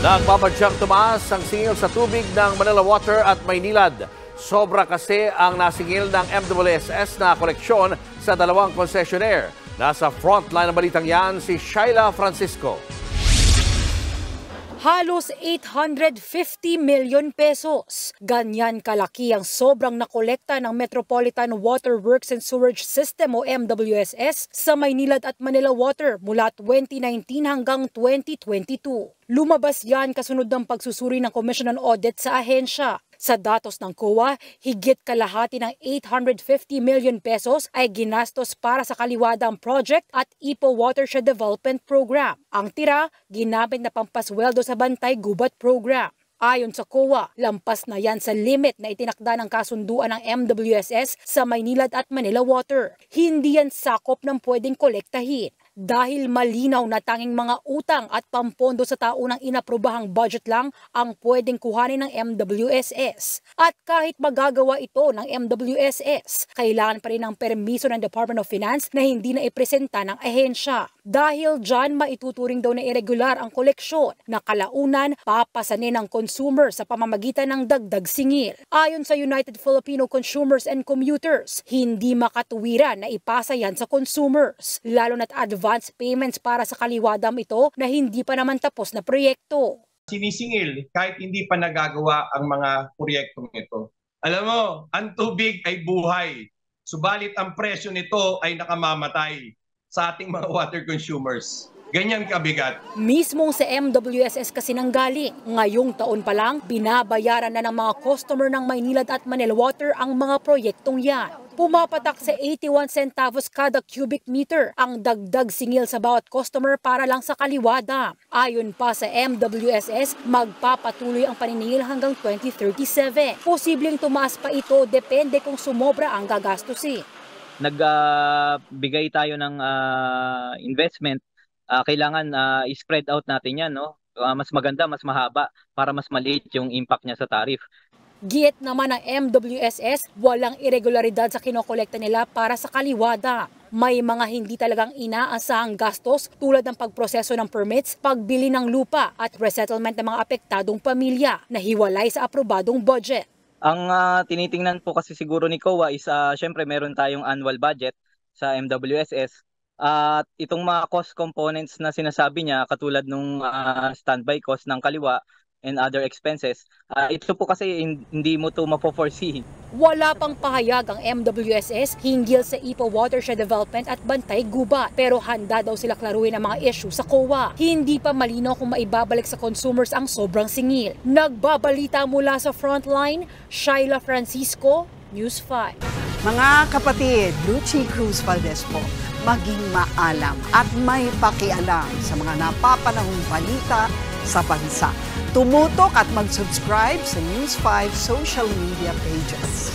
Nagbabadyang tumaas ang singil sa tubig ng Manila Water at Maynilad. Sobra kasi ang nasingil ng MWSS na koleksyon sa dalawang concessionaire. Nasa frontline ng balitang yan si Shaila Francisco. Halos 850 million pesos. Ganyan kalaki ang sobrang nakolekta ng Metropolitan Water Works and Sewerage System o MWSS sa Maynilad at Manila Water mula 2019 hanggang 2022. Lumabas yan kasunod ng pagsusuri ng Commission on Audit sa ahensya. Sa datos ng COA, higit kalahati ng 850 million pesos ay ginastos para sa kaliwadang project at Ipo Watershed Development Program. Ang tira, ginamit na pampasweldo sa Bantay Gubat Program. Ayon sa COA, lampas na yan sa limit na itinakda ng kasunduan ng MWSS sa Maynilad at Manila Water. Hindi yan sakop ng pwedeng kolektahin. Dahil malinaw na tanging mga utang at pampondo sa taunang inaprobahang budget lang ang pwedeng kuhanin ng MWSS. At kahit magagawa ito ng MWSS, kailangan pa rin ng permiso ng Department of Finance na hindi na ipresenta ng ahensya. Dahil dyan maituturing daw na irregular ang koleksyon na kalaunan papasanin ng consumer sa pamamagitan ng dagdag singil. Ayon sa United Filipino Consumers and Commuters, hindi makatuwiran na ipasa yan sa consumers, lalo na't advance payments para sa kaliwadam ito na hindi pa naman tapos na proyekto. Sinisingil kahit hindi pa nagagawa ang mga proyektong ito. Alam mo, ang tubig ay buhay. Subalit ang presyo nito ay nakamamatay sa ating mga water consumers. Ganyan kabigat. Mismong sa MWSS kasi nanggaling. Ngayong taon pa lang, binabayaran na ng mga customer ng Maynilad at Manila Water ang mga proyektong yan. Pumapatak sa 81 centavos kada cubic meter ang dagdag singil sa bawat customer para lang sa kaliwada. Ayon pa sa MWSS, magpapatuloy ang paniningil hanggang 2037. Posibleng tumaas pa ito depende kung sumobra ang gagastusin. Nagbigay tayo ng investment, kailangan i-spread out natin yan, no? Mas maganda, mas mahaba para mas maliit yung impact niya sa tariff. Giit naman ng MWSS, walang irregularidad sa kinokolekta nila para sa kaliwada. May mga hindi talagang inaasahang gastos tulad ng pagproseso ng permits, pagbili ng lupa at resettlement ng mga apektadong pamilya na hiwalay sa aprobadong budget. Ang tinitingnan po kasi siguro ni COA is syempre meron tayong annual budget sa MWSS. At itong mga cost components na sinasabi niya katulad nung standby cost ng kaliwa and other expenses, ito po kasi hindi mo ito mapo-foresee. Wala pang pahayag ang MWSS hinggil sa Ipo Watershed Development at Bantay Gubat, pero handa daw sila klaruhin ang mga issue sa COA. Hindi pa malinaw kung maibabalik sa consumers ang sobrang singil. Nagbabalita mula sa Frontline, Shaila Francisco, News 5. Mga kapatid, Lucy Cruz Valdez po, maging maalam at may pakialam sa mga napapanahong balita sa bansa. Tumutok at mag-subscribe sa News 5 social media pages.